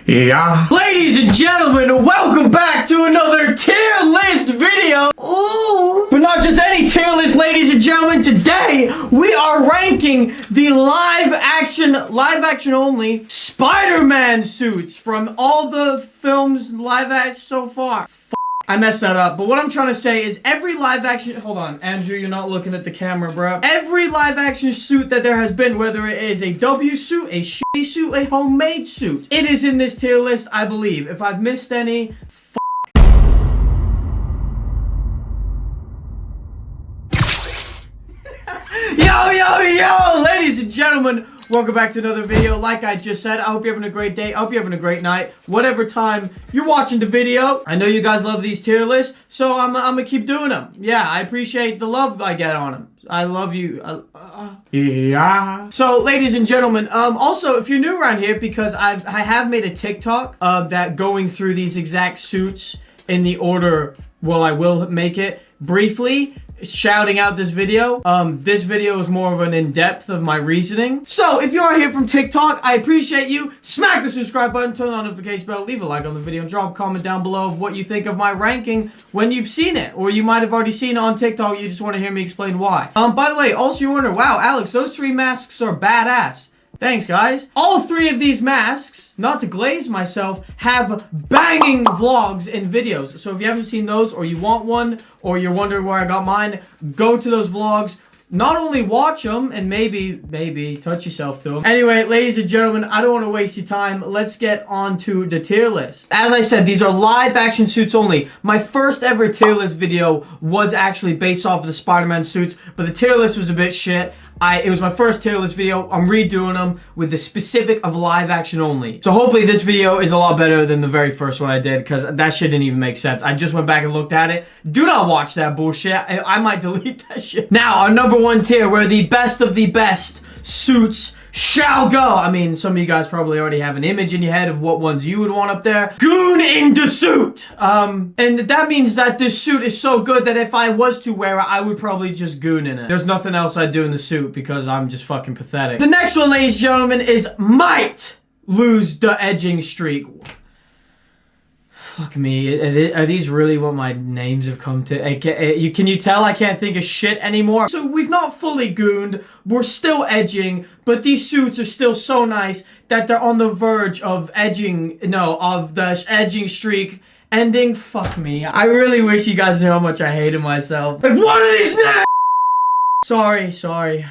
Yeah. Ladies and gentlemen, welcome back to another tier list video. Ooh. But not just any tier list, ladies and gentlemen. Today, we are ranking the live action only Spider-Man suits from all the films live action so far. I messed that up, but what I'm trying to say is every live action, hold on, Andrew, you're not looking at the camera, bro. Every live action suit that there has been, whether it is a W suit, a shitty suit, a homemade suit, it is in this tier list, I believe. If I've missed any, Yo, ladies and gentlemen, welcome back to another video. Like I just said, I hope you're having a great day. I hope you're having a great night. Whatever time you're watching the video. I know you guys love these tier lists, so I'm gonna keep doing them. Yeah, I appreciate the love I get on them. I love you. Yeah. So, ladies and gentlemen, also, if you're new around here, because I have made a TikTok that going through these exact suits in the order, well, I will make it briefly. Shouting out this video. This video is more of an in-depth of my reasoning. So, if you are here from TikTok, I appreciate you. Smack the subscribe button, turn on the notification bell, leave a like on the video, and drop a comment down below of what you think of my ranking when you've seen it. Or you might have already seen it on TikTok, you just want to hear me explain why. By the way, also you wonder, wow, Alex, those 3 masks are badass. Thanks, guys. All 3 of these masks, not to glaze myself, have banging vlogs and videos. So if you haven't seen those, or you want one, or you're wondering where I got mine, go to those vlogs. Not only watch them, and maybe touch yourself to them. Anyway, ladies and gentlemen, I don't want to waste your time. Let's get on to the tier list. As I said, these are live action suits only. My first ever tier list video was actually based off of the Spider-Man suits, but the tier list was a bit shit. It was my first tier list video. I'm redoing them with the specific of live action only. So hopefully this video is a lot better than the very first one I did, because that shit didn't even make sense. I just went back and looked at it. Do not watch that bullshit. I might delete that shit. Now, our number 1 tier, where the best of the best suits shall go. I mean, some of you guys probably already have an image in your head of what ones you would want up there. Goon in the suit. And that means that this suit is so good that if I was to wear it, I would probably just goon in it. There's nothing else I'd do in the suit because I'm just fucking pathetic. The next one, ladies and gentlemen, is might lose the edging streak. Fuck me, are these really what my names have come to? Can you tell I can't think of shit anymore? So we've not fully gooned, we're still edging, but these suits are still so nice that they're on the verge of edging, of the edging streak ending. Fuck me, I really wish you guys knew how much I hated myself. Like, what are these names?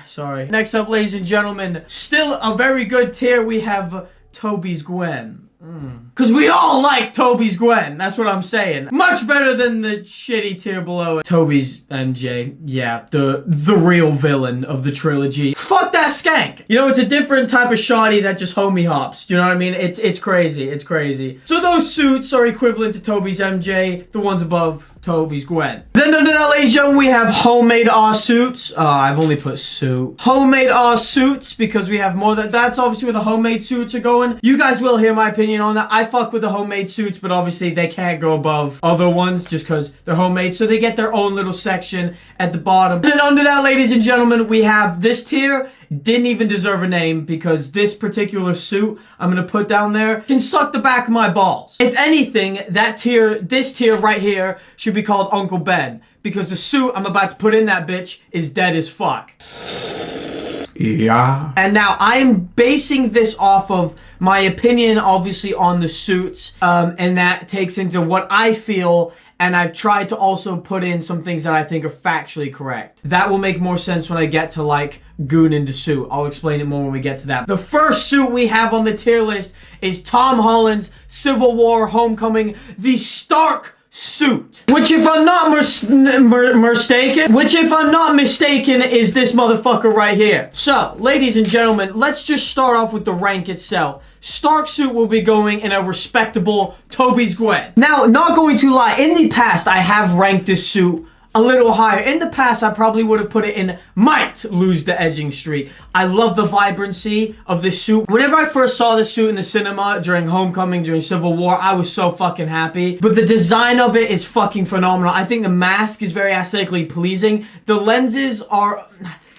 Sorry. Next up, ladies and gentlemen, still a very good tier, we have Tobey's Gwen. Because we all like Tobey's Gwen, that's what I'm saying. Much better than the shitty tier below it. Tobey's MJ, yeah, the real villain of the trilogy. Fuck that skank! You know, it's a different type of shoddy that just homie hops. Do you know what I mean? It's crazy. So those suits are equivalent to Tobey's MJ, the ones above Tobey's Gwen. Then, ladies and gentlemen, we have homemade suits. I've only put suit. Homemade suits, because we have more that's obviously where the homemade suits are going. You guys will hear my opinion on that. I fuck with the homemade suits, but obviously they can't go above other ones just because they're homemade. So they get their own little section at the bottom. And then under that, ladies and gentlemen, we have this tier. Didn't even deserve a name because this particular suit I'm gonna put down there can suck the back of my balls. If anything, this tier right here should be called Uncle Ben, because the suit I'm about to put in that bitch is dead as fuck. Yeah. And now I'm basing this off of my opinion, obviously, on the suits, and that takes into what I feel. And I've tried to also put in some things that I think are factually correct. That will make more sense when I get to, like, Goon in the suit. I'll explain it more when we get to that. The first suit we have on the tier list is Tom Holland's Civil War Homecoming, the Stark suit. Which, if I'm not mistaken, is this motherfucker right here. So, ladies and gentlemen, let's just start off with the rank itself. Stark suit will be going in a respectable Tobey's Gwen. Now, not going to lie, in the past, I have ranked this suit a little higher. In the past, I probably would have put it in might lose the edging streak. I love the vibrancy of this suit. Whenever I first saw this suit in the cinema during Homecoming, during Civil War, I was so fucking happy. But the design of it is fucking phenomenal. I think the mask is very aesthetically pleasing. The lenses are...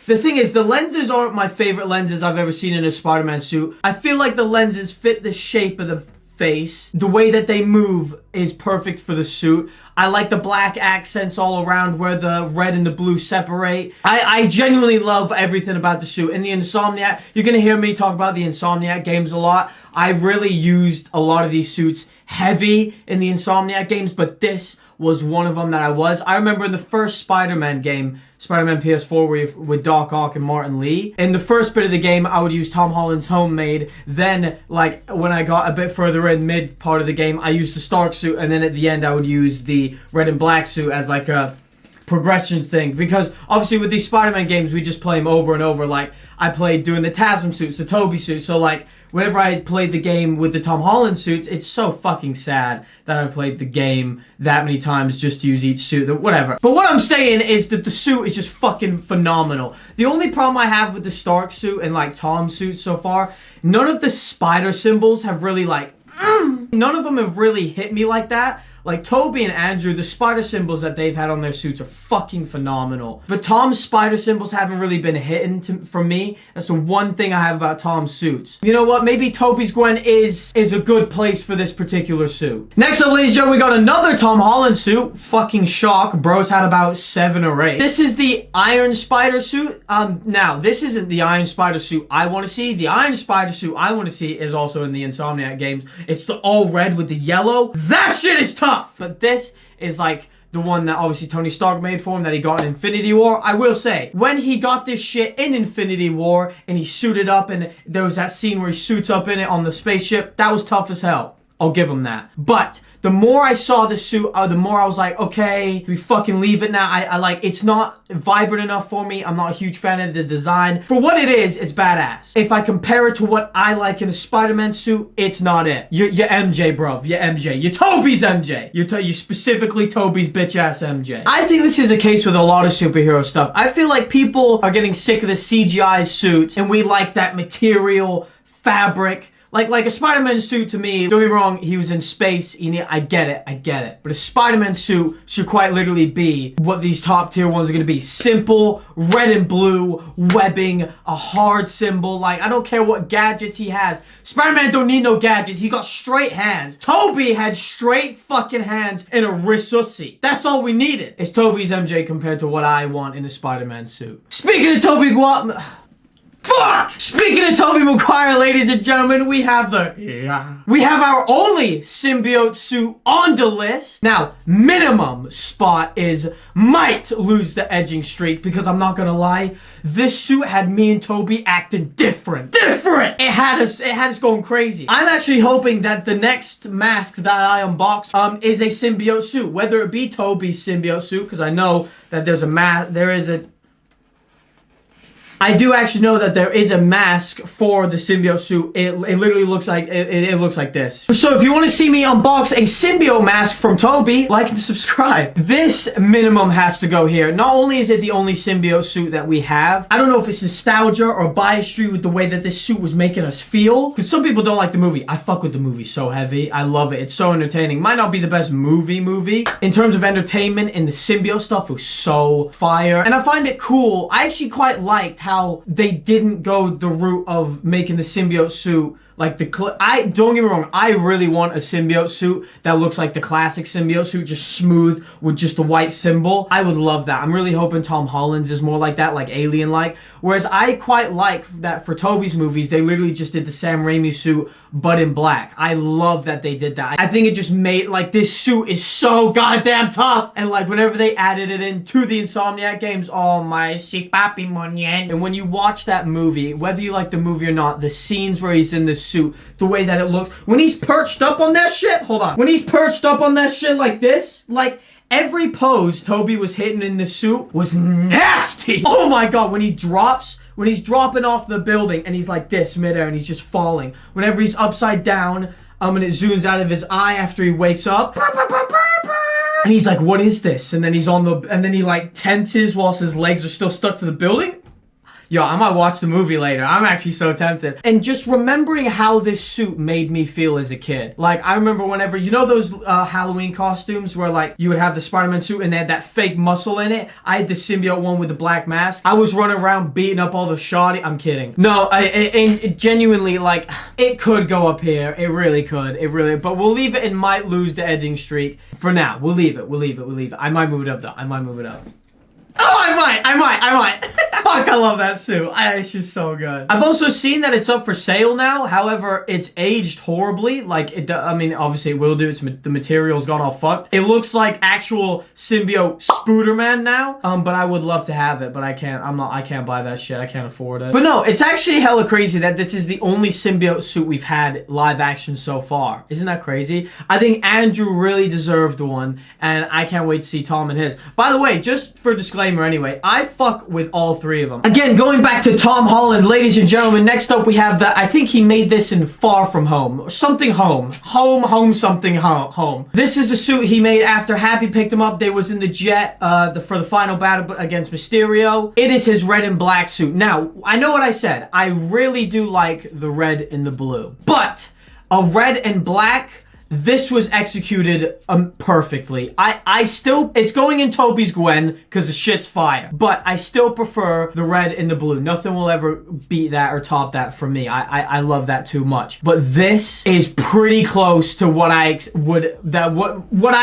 The thing is, the lenses aren't my favorite lenses I've ever seen in a Spider-Man suit. I feel like the lenses fit the shape of the face. The way that they move is perfect for the suit. I like the black accents all around where the red and the blue separate. I genuinely love everything about the suit. And the Insomniac, you're gonna hear me talk about the Insomniac games a lot. I really used a lot of these suits heavy in the Insomniac games, but this was one of them that I remember in the first Spider-Man game, Spider-Man PS4 with Doc Ock and Martin Lee. In the first bit of the game, I would use Tom Holland's homemade. Then, like, when I got a bit further in, mid part of the game, I used the Stark suit. And then at the end, I would use the red and black suit as like a progression thing. Because obviously with these Spider-Man games, we just play them over and over. Like, I played doing the TASM suits, the Toby suits. So, like, whenever I played the game with the Tom Holland suits, it's so fucking sad that I've played the game that many times just to use each suit, whatever. But what I'm saying is that the suit is just fucking phenomenal. The only problem I have with the Stark suit and, like, Tom's suit so far, none of the spider symbols have really, like, none of them have really hit me like that. Like, Toby and Andrew, the spider symbols that they've had on their suits are fucking phenomenal. But Tom's spider symbols haven't really been hitting for me. That's the one thing I have about Tom's suits. You know what? Maybe Toby's Gwen is a good place for this particular suit. Next up, ladies and gentlemen, we got another Tom Holland suit. Fucking shock. Bro's had about 7 or 8. This is the Iron Spider suit. Now, this isn't the Iron Spider suit I want to see. The Iron Spider suit I want to see is also in the Insomniac games. It's the all red with the yellow. That shit is tough. But this is like the one that obviously Tony Stark made for him that he got in Infinity War. I will say, when he got this shit in Infinity War and he suited up and there was that scene where he suits up in it on the spaceship, that was tough as hell. I'll give him that. But the more I saw the suit, the more I was like, okay, we fucking leave it now. I like, it's not vibrant enough for me. I'm not a huge fan of the design. For what it is, it's badass. If I compare it to what I like in a Spider-Man suit, it's not it. You're MJ, bro. You're MJ. You're Toby's MJ. You're specifically Toby's bitch-ass MJ. I think this is a case with a lot of superhero stuff. I feel like people are getting sick of the CGI suits, and we like that material, fabric. Like a Spider-Man suit to me, don't get me wrong, he was in space, I get it. But a Spider-Man suit should quite literally be what these top tier ones are gonna be. Simple, red and blue, webbing, a hard symbol. Like, I don't care what gadgets he has. Spider-Man don't need no gadgets, he got straight hands. Toby had straight fucking hands and a rissusi. That's all we needed. It's Toby's MJ compared to what I want in a Spider-Man suit. Speaking of Toby Fuck! Speaking of Tobey Maguire, ladies and gentlemen, we have our only symbiote suit on the list. Now, minimum spot is might lose the edging streak because I'm not gonna lie, this suit had me and Toby acting different. It had us going crazy. I'm actually hoping that the next mask that I unbox is a symbiote suit, whether it be Toby's symbiote suit, because I know that I do actually know that there is a mask for the symbiote suit. It literally looks like it looks like this. So if you want to see me unbox a symbiote mask from Toby, like and subscribe. This minimum has to go here. Not only is it the only symbiote suit that we have, I don't know if it's nostalgia or biasry with the way that this suit was making us feel. Because some people don't like the movie. I fuck with the movie so heavy. I love it. It's so entertaining. Might not be the best movie. In terms of entertainment and the symbiote stuff, it was so fire. And I find it cool. I actually quite liked how they didn't go the route of making the symbiote suit like the don't get me wrong, I really want a symbiote suit that looks like the classic symbiote suit, just smooth with just the white symbol. I would love that. I'm really hoping Tom Holland's is more like that, like Alien-like. Whereas I quite like that for Toby's movies, they literally just did the Sam Raimi suit, but in black. I love that they did that. I think it just made, like, this suit is so goddamn tough. And, like, whenever they added it into the Insomniac games, oh my, si papi monyen. And when you watch that movie, whether you like the movie or not, the scenes where he's in this suit, the way that it looks, when he's perched up on that shit, hold on, when he's perched up on that shit like this, like, every pose Toby was hitting in the suit was nasty. Oh my god, when he drops, when he's dropping off the building and he's like this midair and he's just falling, whenever he's upside down, and it zooms out of his eye after he wakes up, and he's like, what is this? And then he's on the, and then he like tenses whilst his legs are still stuck to the building. Yo, I might watch the movie later. I'm actually so tempted. And just remembering how this suit made me feel as a kid. Like, I remember whenever, you know those Halloween costumes where, like, you would have the Spider-Man suit and they had that fake muscle in it? I had the symbiote one with the black mask. I was running around beating up all the shoddy. I'm kidding. No, it genuinely, like, it could go up here. It really could. It really, but we'll leave it and might lose the editing streak. For now, we'll leave it. We'll leave it. I might move it up, though. I might move it up. Oh, I might. Fuck, I love that suit. It's just so good. I've also seen that it's up for sale now. However, it's aged horribly. Like, I mean, obviously it will do. The materials got all fucked. It looks like actual symbiote Spooderman now. But I would love to have it, but I can't. I can't buy that shit. I can't afford it. But no, it's actually hella crazy that this is the only symbiote suit we've had live action so far. Isn't that crazy? I think Andrew really deserved one, and I can't wait to see Tom and his. By the way, just for disclaimer anyway, I fuck with all three of them. Again, going back to Tom Holland, ladies and gentlemen, next up we have that. I think he made this in Far From Home. Or something home. Something home. This is the suit he made after Happy picked him up. They was in the jet for the final battle against Mysterio. It is his red and black suit. Now, I know what I said. I really do like the red and the blue. But a red and black, this was executed perfectly. I still, it's going in Toby's Gwen because the shit's fire. But I still prefer the red and the blue. Nothing will ever beat that or top that for me. I love that too much. But this is pretty close to what I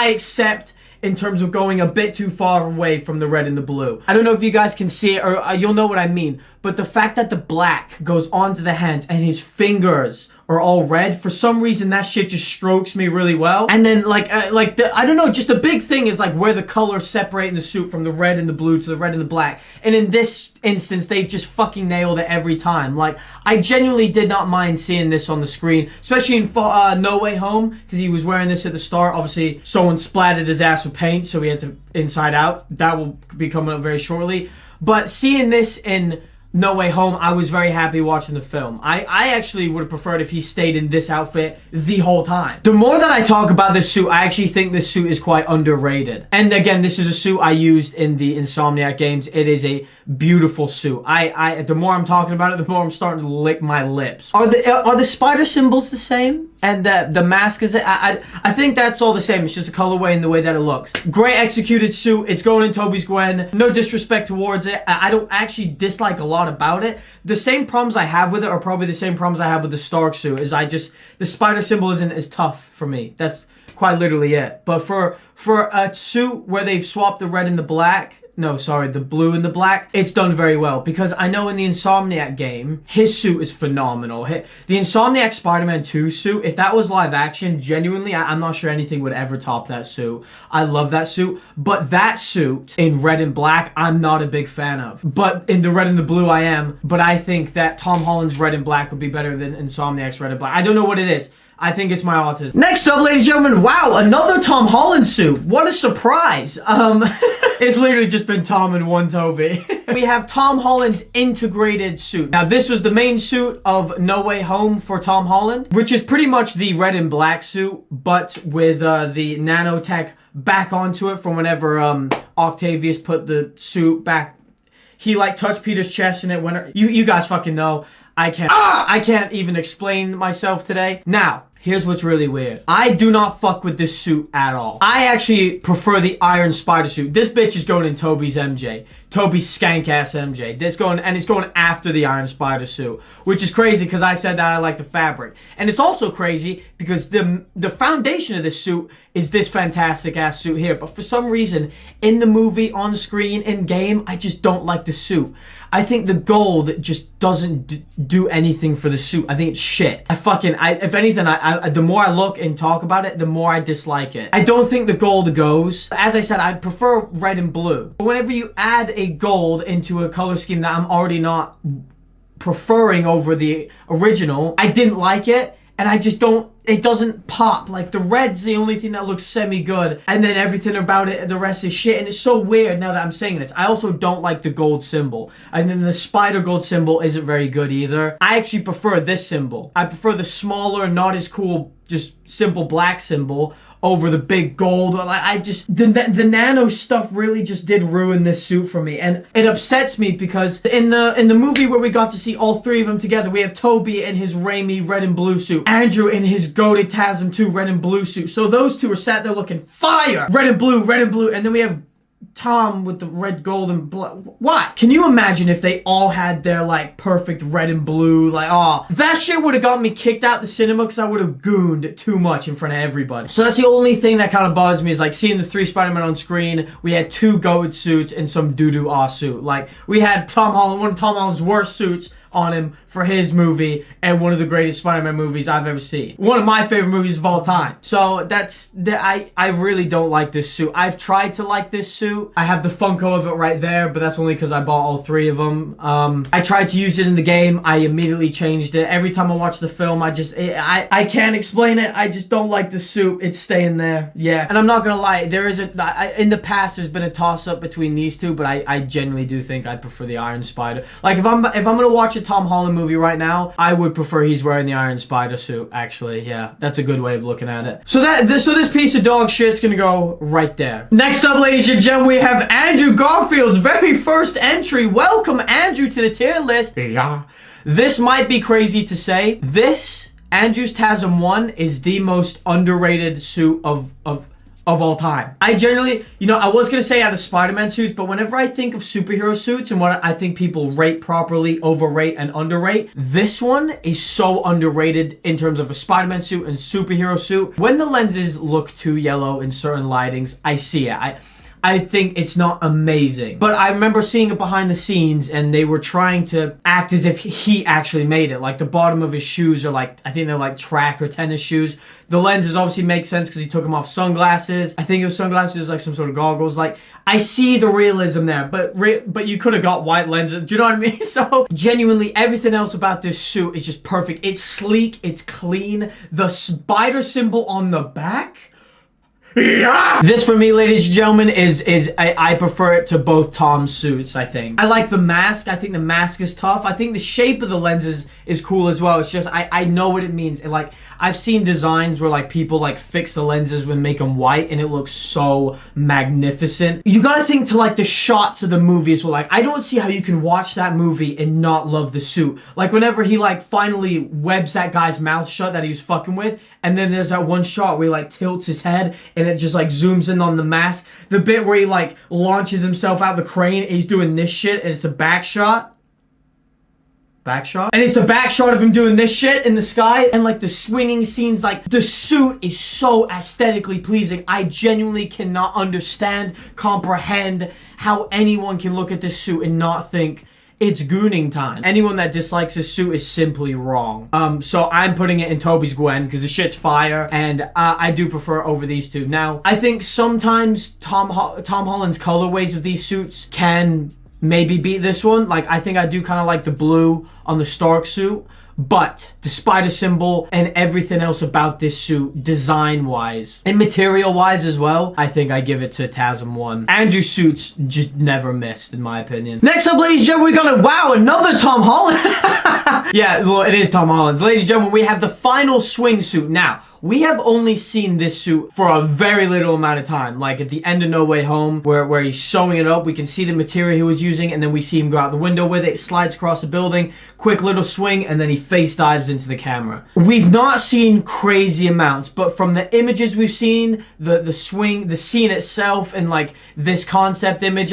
accept in terms of going a bit too far away from the red and the blue. I don't know if you guys can see it or you'll know what I mean. But the fact that the black goes onto the hands and his fingers are all red, for some reason that shit just strokes me really well. And then I don't know, just the big thing is like where the colors separate in the suit from the red and the blue to the red and the black. And in this instance, they've just fucking nailed it every time. Like, I genuinely did not mind seeing this on the screen, especially in No Way Home, because he was wearing this at the start. Obviously, someone splattered his ass with paint, so he had to Inside Out. That will be coming up very shortly. But seeing this in No Way Home, I was very happy watching the film. I actually would have preferred if he stayed in this outfit the whole time. The more that I talk about this suit, I actually think this suit is quite underrated. And again, this is a suit I used in the Insomniac games. It is a beautiful suit. The more I'm talking about it, the more I'm starting to lick my lips. Are the spider symbols the same? And the mask is, I think that's all the same. It's just a colorway and the way that it looks. Great executed suit. It's going in Toby's Gwen. No disrespect towards it. I don't actually dislike a lot about it. The same problems I have with it are probably the same problems I have with the Stark suit. Is the spider symbol isn't as tough for me. That's quite literally it. But for a suit where they've swapped the red and the black, no, sorry, the blue and the black, it's done very well. Because I know in the Insomniac game, his suit is phenomenal. The Insomniac Spider-Man 2 suit, if that was live action, genuinely, I'm not sure anything would ever top that suit. I love that suit. But that suit in red and black, I'm not a big fan of. But in the red and the blue, I am. But I think that Tom Holland's red and black would be better than Insomniac's red and black. I don't know what it is. I think it's my autism. Next up, ladies and gentlemen, wow, another Tom Holland suit. What a surprise. It's literally just been Tom and one Toby. We have Tom Holland's integrated suit. Now, this was the main suit of No Way Home for Tom Holland, which is pretty much the red and black suit, but with the nanotech back onto it from whenever Octavius put the suit back. He, like, touched Peter's chest and it went... You guys fucking know. I can't even explain myself today. Now, here's what's really weird. I do not fuck with this suit at all. I actually prefer the Iron Spider suit. This bitch is going in Toby's MJ. Toby's skank ass MJ. It's going after the Iron Spider suit, which is crazy because I said that I like the fabric. And it's also crazy because the foundation of this suit is this fantastic ass suit here. But for some reason, in the movie, on screen, in game, I just don't like the suit. I think the gold just doesn't do anything for the suit. I think it's shit. If anything, the more I look and talk about it, the more I dislike it. I don't think the gold goes. As I said, I prefer red and blue. But whenever you add a gold into a color scheme that I'm already not preferring over the original, I didn't like it. And I just don't it doesn't pop. Like, the red's the only thing that looks semi-good, and then everything about it, the rest is shit, and it's so weird now that I'm saying this. I also don't like the gold symbol, and then the spider gold symbol isn't very good either. I actually prefer this symbol. I prefer the smaller, not as cool, just simple black symbol over the big gold. Like, I just, the nano stuff really just did ruin this suit for me, and it upsets me because in the movie where we got to see all three of them together, we have Toby in his Raimi red and blue suit, Andrew in his goated TASM 2 red and blue suit. So those two are sat there looking fire, red and blue, and then we have Tom with the red, gold, and black. Why? Can you imagine if they all had their, like, perfect red and blue? Like, oh, that shit would have got me kicked out the cinema because I would have gooned too much in front of everybody. So that's the only thing that kind of bothers me, is like seeing the 3 Spider-Men on screen. We had 2 goat suits and some doo-doo aw suit. Like, we had Tom Holland, one of Tom Holland's worst suits on him for his movie, and one of the greatest Spider-Man movies I've ever seen. One of my favorite movies of all time. So I really don't like this suit. I've tried to like this suit. I have the Funko of it right there, but that's only because I bought all 3 of them. I tried to use it in the game. I immediately changed it. Every time I watch the film, I can't explain it. I just don't like the suit. It's staying there. Yeah. And I'm not gonna lie, in the past there's been a toss-up between these two, but I genuinely do think I'd prefer the Iron Spider. Like, if I'm gonna watch a Tom Holland movie right now, I would prefer he's wearing the Iron Spider suit, actually. Yeah, that's a good way of looking at it. So this piece of dog shit's gonna go right there. Next up, ladies and gentlemen, we have Andrew Garfield's very first entry. Welcome, Andrew, to the tier list. Yeah. This might be crazy to say. Andrew's TASM 1 is the most underrated suit of all time. I generally, I was gonna say out of Spider-Man suits, but whenever I think of superhero suits and what I think people rate properly, overrate, and underrate, this one is so underrated in terms of a Spider-Man suit and superhero suit. When the lenses look too yellow in certain lightings, I see it. I think it's not amazing. But I remember seeing it behind the scenes, and they were trying to act as if he actually made it. Like, the bottom of his shoes are like, I think they're like track or tennis shoes. The lenses obviously make sense because he took them off sunglasses. I think it was sunglasses, like some sort of goggles. Like, I see the realism there, but you could have got white lenses. Do you know what I mean? So, genuinely, everything else about this suit is just perfect. It's sleek, it's clean. The spider symbol on the back, yeah! This, for me, ladies and gentlemen, I prefer it to both Tom's suits, I think. I like the mask. I think the mask is tough. I think the shape of the lenses is cool as well. It's just, I know what it means. Like, I've seen designs where, like, people, like, fix the lenses and make them white, and it looks so magnificent. You gotta think to, like, the shots of the movies where, like, I don't see how you can watch that movie and not love the suit. Like, whenever he, like, finally webs that guy's mouth shut that he was fucking with, and then there's that one shot where he, like, tilts his head, and it just, like, zooms in on the mask. The bit where he, like, launches himself out the crane, and he's doing this shit, and it's a back shot. And it's the back shot of him doing this shit in the sky, and, like, the swinging scenes. Like, the suit is so aesthetically pleasing. I genuinely cannot comprehend how anyone can look at this suit and not think it's gooning time. Anyone that dislikes this suit is simply wrong. So I'm putting it in Toby's Gwen because the shit's fire, and I do prefer over these two. Now, I think sometimes Tom Holland's colorways of these suits can maybe beat this one. Like, I think I do kind of like the blue on the Stark suit, but the spider symbol and everything else about this suit, design-wise and material-wise as well, I think I give it to TASM 1. Andrew's suits just never missed, in my opinion. Next up, ladies and gentlemen, we got wow, another Tom Holland. Yeah, well, it is Tom Holland's. Ladies and gentlemen, we have the final swing suit. Now, we have only seen this suit for a very little amount of time. Like, at the end of No Way Home, where he's sewing it up, we can see the material he was using, and then we see him go out the window with it, slides across the building, quick little swing, and then he face dives into the camera. We've not seen crazy amounts, but from the images we've seen, the swing, the scene itself, and, like, this concept image,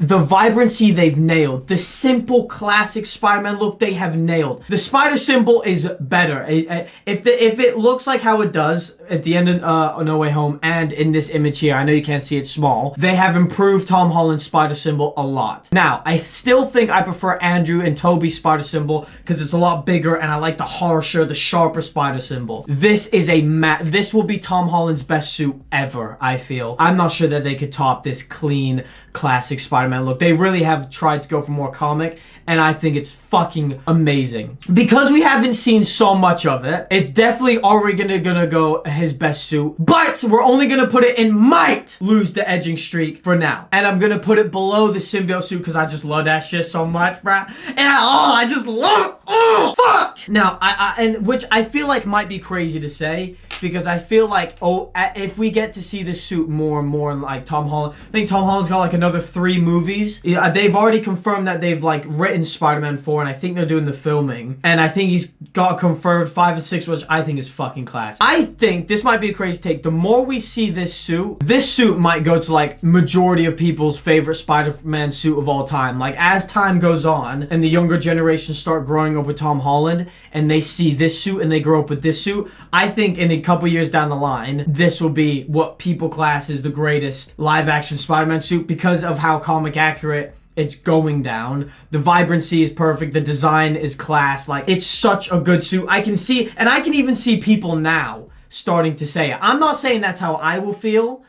the vibrancy they've nailed. The simple classic Spider-Man look they have nailed. The spider symbol is better. If it looks like how it does at the end of No Way Home and in this image here, I know you can't see it small, they have improved Tom Holland's spider symbol a lot. Now, I still think I prefer Andrew and Toby's spider symbol because it's a lot bigger, and I like the harsher, the sharper spider symbol. This is this will be Tom Holland's best suit ever, I feel. I'm not sure that they could top this clean, classic Spider-Man Spider-Man look. They really have tried to go for more comic, and I think it's fucking amazing. Because we haven't seen so much of it, it's definitely already gonna go his best suit, but we're only gonna put it in might lose the edging streak for now. And I'm gonna put it below the symbiote suit because I just love that shit so much, bruh. And I just love it. Oh, fuck! Now, and which I feel like might be crazy to say, because I feel like, if we get to see this suit more and more, like Tom Holland, I think Tom Holland's got like another 3 movies. They've already confirmed that they've like written Spider-Man 4, and I think they're doing the filming. And I think he's got confirmed 5 and 6, which I think is fucking class. I think this might be a crazy take. The more we see this suit might go to like majority of people's favorite Spider-Man suit of all time. Like as time goes on and the younger generation start growing up with Tom Holland and they see this suit and they grow up with this suit, I think in a couple years down the line, this will be what people class as the greatest live action Spider-Man suit because of how comic accurate it's going down. The vibrancy is perfect. The design is class. Like, it's such a good suit. I can see, and I can even see people now starting to say it. I'm not saying that's how I will feel.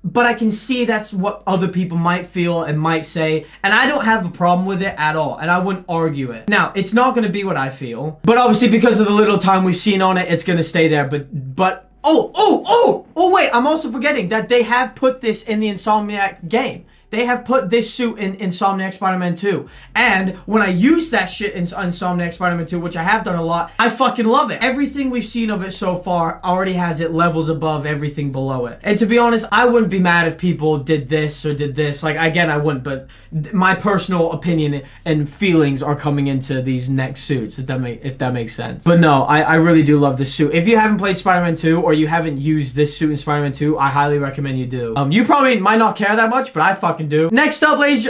But I can see that's what other people might feel and might say, and I don't have a problem with it at all, and I wouldn't argue it. Now, it's not going to be what I feel, but obviously because of the little time we've seen on it, it's going to stay there, but oh, wait, I'm also forgetting that they have put this in the Insomniac game. They have put this suit in Insomniac Spider-Man 2. And when I use that shit in Insomniac Spider-Man 2, which I have done a lot, I fucking love it. Everything we've seen of it so far already has it levels above everything below it. And to be honest, I wouldn't be mad if people did this or did this. Like, again, I wouldn't, but my personal opinion and feelings are coming into these next suits, if that makes sense. But no, I really do love this suit. If you haven't played Spider-Man 2 or you haven't used this suit in Spider-Man 2, I highly recommend you do. You probably might not care that much, but I fucking do. Next up, ladies.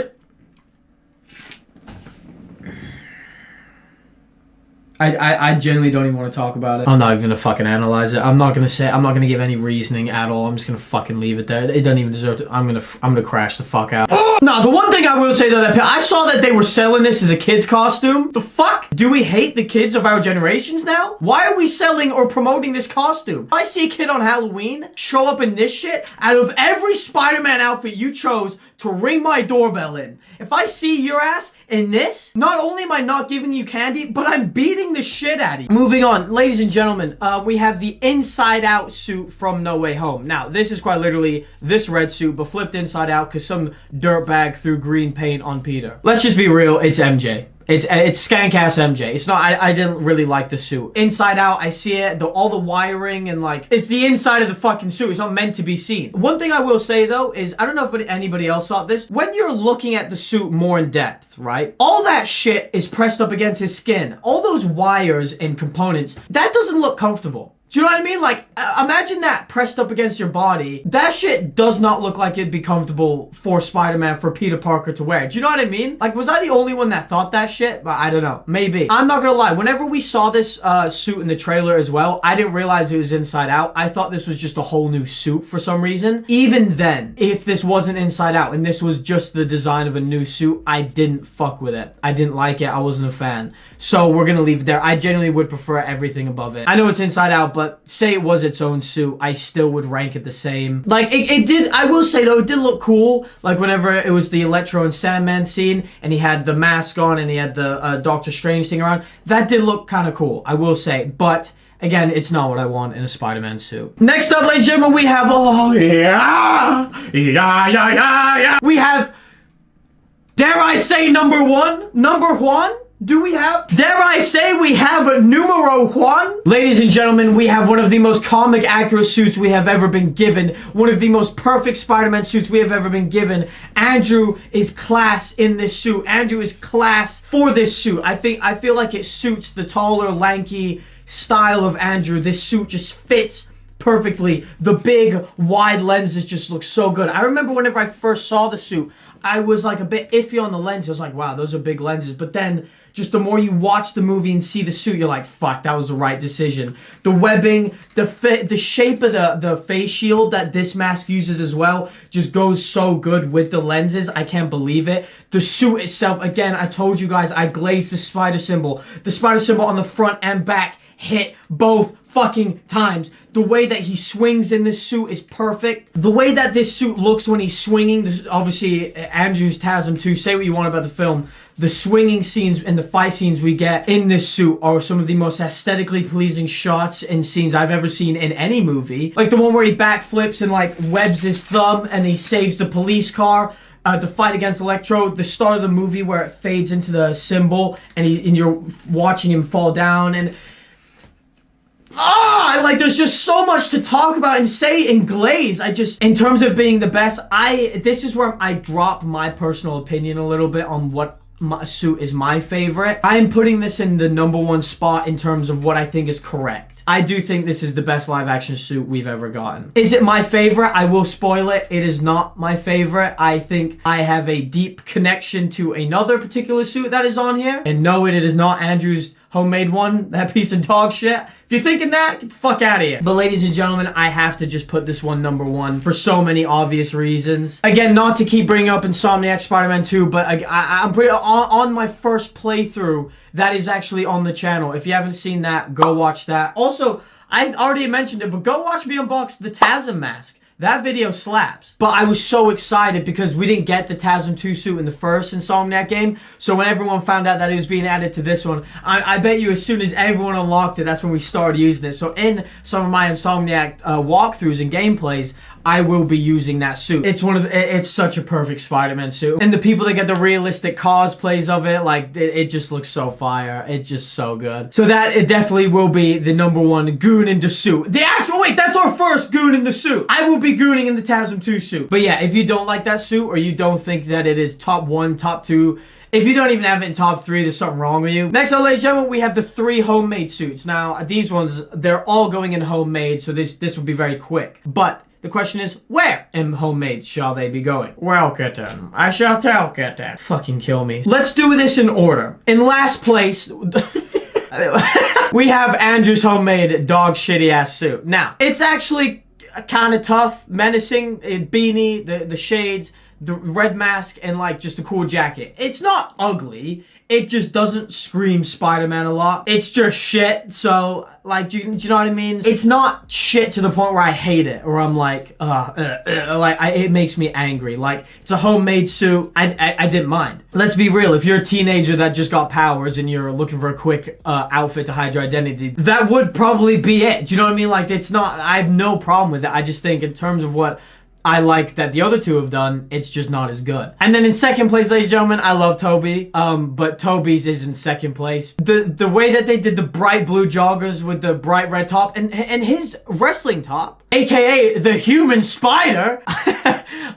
I genuinely don't even want to talk about it. I'm not even gonna fucking analyze it. I'm not gonna give any reasoning at all. I'm just gonna fucking leave it there. It doesn't even deserve to. I'm gonna crash the fuck out. No, the one thing I will say though, that I saw that they were selling this as a kid's costume. The fuck? Do we hate the kids of our generations now? Why are we selling or promoting this costume? If I see a kid on Halloween show up in this shit, out of every Spider-Man outfit you chose to ring my doorbell in, if I see your ass in this, not only am I not giving you candy, but I'm beating the shit out of you. Moving on, ladies and gentlemen, we have the Inside Out suit from No Way Home. Now, this is quite literally this red suit, but flipped inside out because some dirtbag threw green paint on Peter. Let's just be real, it's MJ. It's skank ass MJ. It's not. I didn't really like the suit. Inside out, I see it. All the wiring and like it's the inside of the fucking suit. It's not meant to be seen. One thing I will say though is I don't know if anybody else thought this. When you're looking at the suit more in depth, right? All that shit is pressed up against his skin. All those wires and components. That doesn't look comfortable. Do you know what I mean? Like, imagine that pressed up against your body. That shit does not look like it'd be comfortable for Spider-Man, for Peter Parker to wear. Do you know what I mean? Like, was I the only one that thought that shit? But I don't know. Maybe. I'm not gonna lie. Whenever we saw this suit in the trailer as well, I didn't realize it was inside out. I thought this was just a whole new suit for some reason. Even then, if this wasn't inside out and this was just the design of a new suit, I didn't fuck with it. I didn't like it. I wasn't a fan. So we're gonna leave it there. I genuinely would prefer everything above it. I know it's inside out, but say it was its own suit, I still would rank it the same. Like, it did, I will say though, it did look cool. Like, whenever it was the Electro and Sandman scene, and he had the mask on, and he had the Doctor Strange thing around, that did look kind of cool, I will say. But again, it's not what I want in a Spider-Man suit. Next up, ladies and gentlemen, we have, we have, dare I say, number one? Do we have? Dare I say we have a numero one? Ladies and gentlemen, we have one of the most comic accurate suits we have ever been given. One of the most perfect Spider-Man suits we have ever been given. Andrew is class in this suit. Andrew is class for this suit. I feel like it suits the taller, lanky style of Andrew. This suit just fits perfectly. The big, wide lenses just look so good. I remember whenever I first saw the suit, I was like a bit iffy on the lens. I was like, wow, those are big lenses. But then just the more you watch the movie and see the suit, you're like, fuck, that was the right decision. The webbing, the shape of the face shield that this mask uses as well just goes so good with the lenses. I can't believe it. The suit itself, again, I told you guys, I glazed the spider symbol. The spider symbol on the front and back hit both fucking times. The way that he swings in this suit is perfect. The way that this suit looks when he's swinging, obviously, Andrew's TASM 2, say what you want about the film. The swinging scenes and the fight scenes we get in this suit are some of the most aesthetically pleasing shots and scenes I've ever seen in any movie. Like the one where he backflips and like webs his thumb and he saves the police car. The fight against Electro, the start of the movie where it fades into the symbol and you're watching him fall down and like there's just so much to talk about and say in Glaze. In terms of being the best, this is where I drop my personal opinion a little bit on what suit is my favorite. I am putting this in the #1 spot in terms of what I think is correct. I do think this is the best live action suit we've ever gotten. Is it my favorite? I will spoil it. It is not my favorite. I think I have a deep connection to another particular suit that is on here. And no, it is not Andrew's homemade one, that piece of dog shit. If you're thinking that, get the fuck out of here. But ladies and gentlemen, I have to just put this one #1 for so many obvious reasons. Again, not to keep bringing up Insomniac Spider-Man 2, but I'm pretty on my first playthrough. That is actually on the channel. If you haven't seen that, go watch that. Also, I already mentioned it, but go watch me unbox the TASM mask. That video slaps. But I was so excited because we didn't get the TASM 2 suit in the first Insomniac game. So when everyone found out that it was being added to this one, I bet you as soon as everyone unlocked it, that's when we started using it. So in some of my Insomniac walkthroughs and gameplays, I will be using that suit. It's such a perfect Spider-Man suit. And the people that get the realistic cosplays of it, like, it just looks so fire. It's just so good. So it definitely will be the #1 goon in the suit. Wait, that's our first goon in the suit. I will be gooning in the TASM 2 suit. But yeah, if you don't like that suit, or you don't think that it is top 1, top 2, if you don't even have it in top 3, there's something wrong with you. Next up, ladies and gentlemen, we have the 3 homemade suits. Now, these ones, they're all going in homemade, so this will be very quick. But the question is, where in homemade shall they be going? Well, kitten, I shall tell, kitten. Fucking kill me. Let's do this in order. In last place, we have Andrew's homemade dog shitty ass suit. Now, it's actually kind of tough, menacing, beanie, the shades, the red mask, and like just a cool jacket. It's not ugly. It just doesn't scream Spider-Man a lot. It's just shit. So, like, do you know what I mean? It's not shit to the point where I hate it, or I'm like, it makes me angry. Like, it's a homemade suit. I didn't mind. Let's be real. If you're a teenager that just got powers and you're looking for a quick outfit to hide your identity, that would probably be it. Do you know what I mean? Like, it's not. I have no problem with it. I just think in terms of what I like that the other two have done, it's just not as good. And then in second place, ladies and gentlemen, I love Toby. But Toby's is in second place. The way that they did the bright blue joggers with the bright red top and his wrestling top, aka the human spider,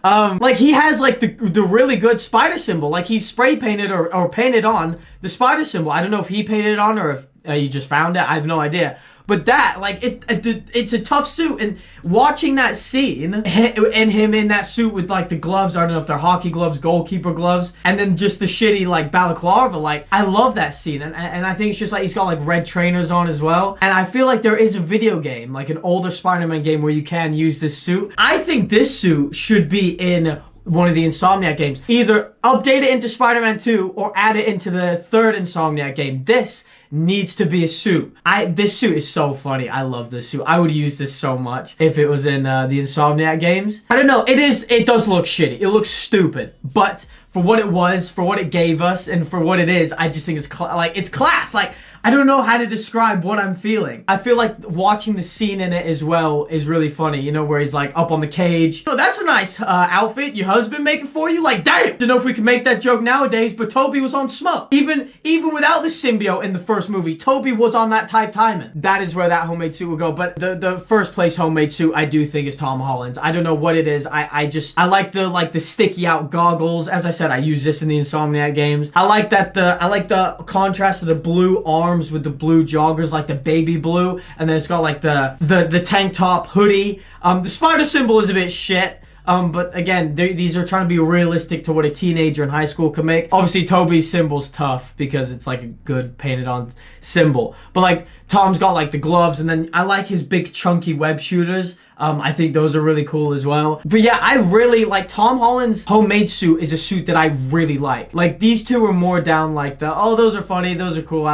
like he has like the really good spider symbol. Like he spray painted or painted on the spider symbol. I don't know if he painted it on or if you just found it. I have no idea. But that, like, it's a tough suit, and watching that scene, and him in that suit with, like, the gloves, I don't know if they're hockey gloves, goalkeeper gloves, and then just the shitty, like, balaclava, like, I love that scene, and I think it's just, like, he's got, like, red trainers on as well, and I feel like there is a video game, like, an older Spider-Man game where you can use this suit. I think this suit should be in one of the Insomniac games. Either update it into Spider-Man 2, or add it into the third Insomniac game. This needs to be a suit. This suit is so funny. I love this suit. I would use this so much if it was in the Insomniac games. I don't know. It does look shitty. It looks stupid. But for what it was, for what it gave us, and for what it is, I just think it's it's class. Like, I don't know how to describe what I'm feeling. I feel like watching the scene in it as well is really funny. You know, where he's like up on the cage. Oh, that's a nice outfit your husband making for you. Like, damn. Don't know if we can make that joke nowadays, but Toby was on smoke. Even without the symbiote in the first movie, Toby was on that type timing. That is where that homemade suit will go. But the first place homemade suit I do think is Tom Holland's. I don't know what it is. I like the sticky out goggles. As I said, I use this in the Insomniac games. I like the contrast of the blue arms with the blue joggers, like the baby blue, and then it's got like the tank top hoodie. The spider symbol is a bit shit. But again, these are trying to be realistic to what a teenager in high school can make. Obviously, Toby's symbol's tough because it's like a good painted on symbol. But like Tom's got like the gloves, and then I like his big chunky web shooters. I think those are really cool as well. But yeah, I really like Tom Holland's homemade suit is a suit that I really like. Like these two are more down like the, oh, those are funny, those are cool.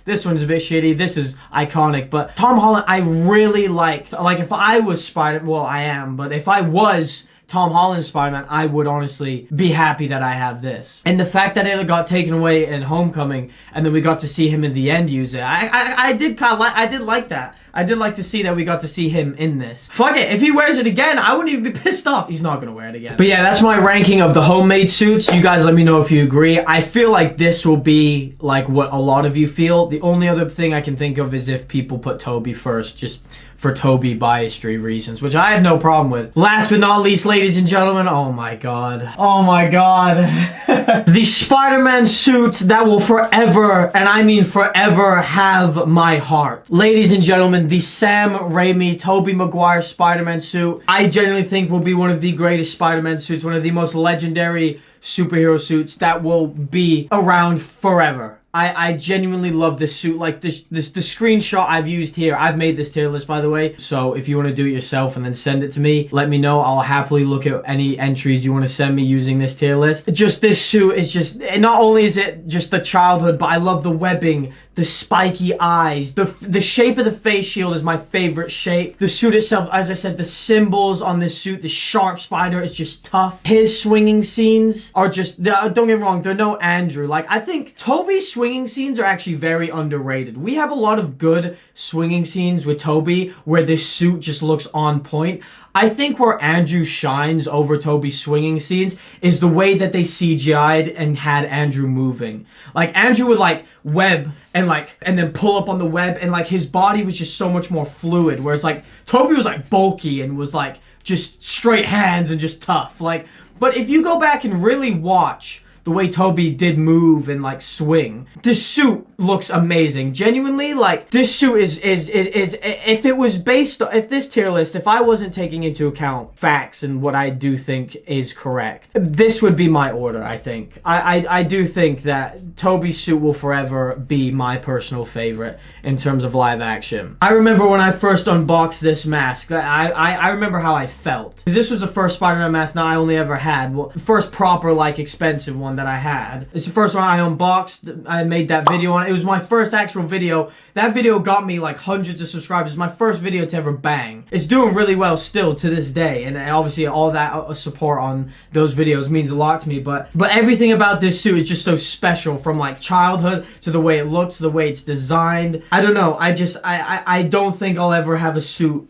This one's a bit shitty. This is iconic. But Tom Holland, I really liked. Like if I was Spider, well, I am. But if I was Tom Holland's Spider-Man, I would honestly be happy that I have this. And the fact that it got taken away in Homecoming, and then we got to see him in the end use it, I did like that. I did like to see that we got to see him in this. Fuck it, if he wears it again, I wouldn't even be pissed off. He's not gonna wear it again. But yeah, that's my ranking of the homemade suits. You guys let me know if you agree. I feel like this will be like what a lot of you feel. The only other thing I can think of is if people put Toby first, just for Toby biasry reasons, which I have no problem with. Last but not least, ladies and gentlemen, oh my god. Oh my god. The Spider-Man suit that will forever, and I mean forever, have my heart. Ladies and gentlemen, the Sam Raimi, Tobey Maguire Spider-Man suit, I genuinely think will be one of the greatest Spider-Man suits, one of the most legendary superhero suits that will be around forever. I genuinely love this suit. Like the screenshot I've used here, I've made this tier list, by the way. So if you want to do it yourself and then send it to me, let me know. I'll happily look at any entries you want to send me using this tier list. Just this suit is just, not only is it just the childhood, but I love the webbing, the spiky eyes, the shape of the face shield is my favorite shape. The suit itself, as I said, the symbols on this suit, the sharp spider is just tough. His swinging scenes are just, don't get me wrong, they're no Andrew. Like, I think Toby's swinging scenes are actually very underrated. We have a lot of good swinging scenes with Toby where this suit just looks on point. I think where Andrew shines over Toby's swinging scenes is the way that they CGI'd and had Andrew moving. Like Andrew would like web and then pull up on the web, and like his body was just so much more fluid, whereas like Toby was like bulky and was like just straight hands and just tough. Like, but if you go back and really watch the way Toby did move and like swing, this suit looks amazing. Genuinely, like this suit is if it was based on, if this tier list, if I wasn't taking into account facts and what I do think is correct, this would be my order. I think I do think that Toby's suit will forever be my personal favorite in terms of live action. I remember when I first unboxed this mask, I remember how I felt, because this was the first Spider-Man mask now I only ever had, well, first proper like expensive one that I had. It's the first one I unboxed. I made that video on it. It was my first actual video. That video got me like hundreds of subscribers. My first video to ever bang. It's doing really well still to this day, and obviously all that support on those videos means a lot to me, but everything about this suit is just so special, from like childhood to the way it looks, to the way it's designed. I don't know. I don't think I'll ever have a suit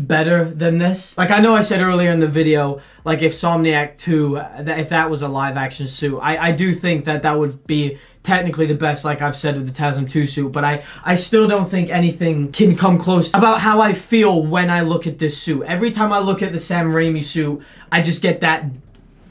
better than this. Like I know I said earlier in the video, like if Insomniac 2, if that was a live action suit, I do think that would be technically the best, like I've said with the TASM 2 suit, but I still don't think anything can come close about how I feel when I look at this suit. Every time I look at the Sam Raimi suit, I just get that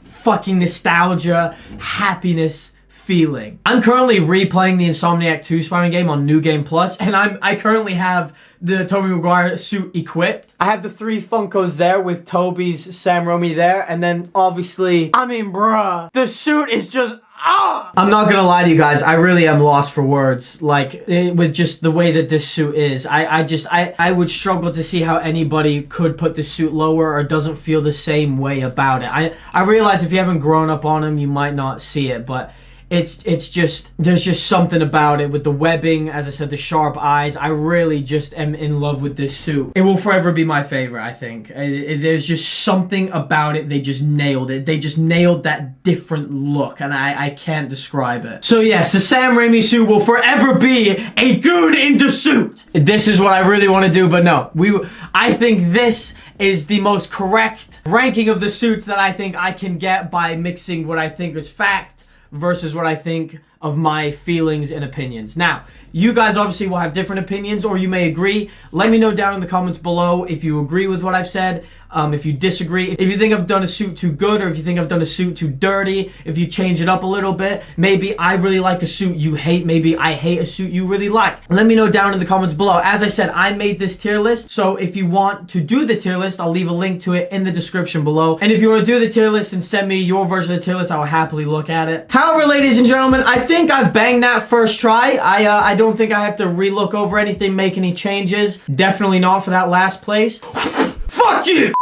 fucking nostalgia, happiness feeling. I'm currently replaying the Insomniac 2 Spider-Man game on New Game Plus, and I currently have the Tobey Maguire suit equipped. I have the 3 Funkos there with Toby's Sam Raimi there, and then obviously, I mean, bruh, the suit is just, ah! I'm not gonna lie to you guys, I really am lost for words. Like, with just the way that this suit is, I would struggle to see how anybody could put this suit lower or doesn't feel the same way about it. I realize if you haven't grown up on him, you might not see it, but it's just, there's just something about it with the webbing, as I said, the sharp eyes. I really just am in love with this suit. It will forever be my favorite, I think. There's just something about it. They just nailed it. They just nailed that different look, and I can't describe it. So yes, the Sam Raimi suit will forever be a goon in the suit. This is what I really want to do, but no. I think this is the most correct ranking of the suits that I think I can get by mixing what I think is fact versus what I think of my feelings and opinions. Now, you guys obviously will have different opinions, or you may agree. Let me know down in the comments below if you agree with what I've said, if you disagree, if you think I've done a suit too good, or if you think I've done a suit too dirty, if you change it up a little bit. Maybe I really like a suit you hate, maybe I hate a suit you really like. Let me know down in the comments below. As I said, I made this tier list, so if you want to do the tier list, I'll leave a link to it in the description below. And if you want to do the tier list and send me your version of the tier list, I will happily look at it. However, ladies and gentlemen, I think I've banged that first try. I don't think I have to re-look over anything, make any changes. Definitely not for that last place. Fuck you!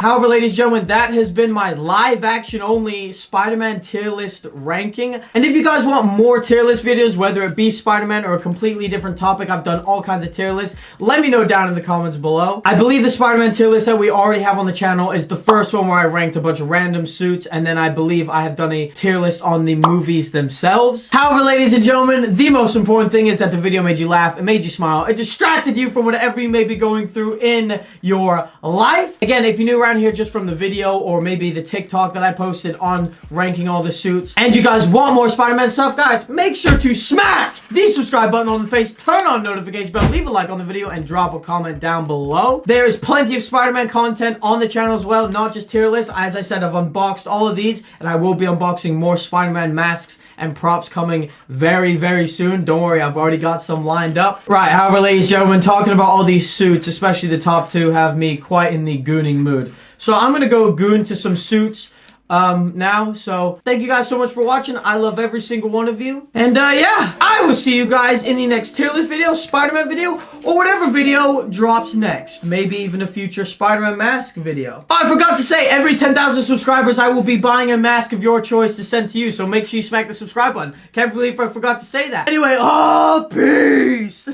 However, ladies and gentlemen, that has been my live action only Spider-Man tier list ranking. And if you guys want more tier list videos, whether it be Spider-Man or a completely different topic, I've done all kinds of tier lists. Let me know down in the comments below. I believe the Spider-Man tier list that we already have on the channel is the first one where I ranked a bunch of random suits, and then I believe I have done a tier list on the movies themselves. However, ladies and gentlemen, the most important thing is that the video made you laugh, it made you smile, it distracted you from whatever you may be going through in your life. Again, if you're new around here just from the video, or maybe the TikTok that I posted on ranking all the suits, and you guys want more Spider-Man stuff, guys, make sure to smack the subscribe button on the face, turn on notification bell, leave a like on the video, and drop a comment down below. There is plenty of Spider-Man content on the channel as well, not just tier lists. As I said, I've unboxed all of these, and I will be unboxing more Spider-Man masks and props coming very, very soon. Don't worry, I've already got some lined up. Right, however, ladies and gentlemen, talking about all these suits, especially the top two, have me quite in the gooning mood. So I'm gonna go goon to some suits now. So thank you guys so much for watching. I love every single one of you. And yeah, I will see you guys in the next tier list video, Spider-Man video, or whatever video drops next. Maybe even a future Spider-Man mask video. Oh, I forgot to say, every 10,000 subscribers, I will be buying a mask of your choice to send to you. So make sure you smack the subscribe button. Can't believe I forgot to say that. Anyway, oh, peace.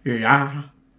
Yeah.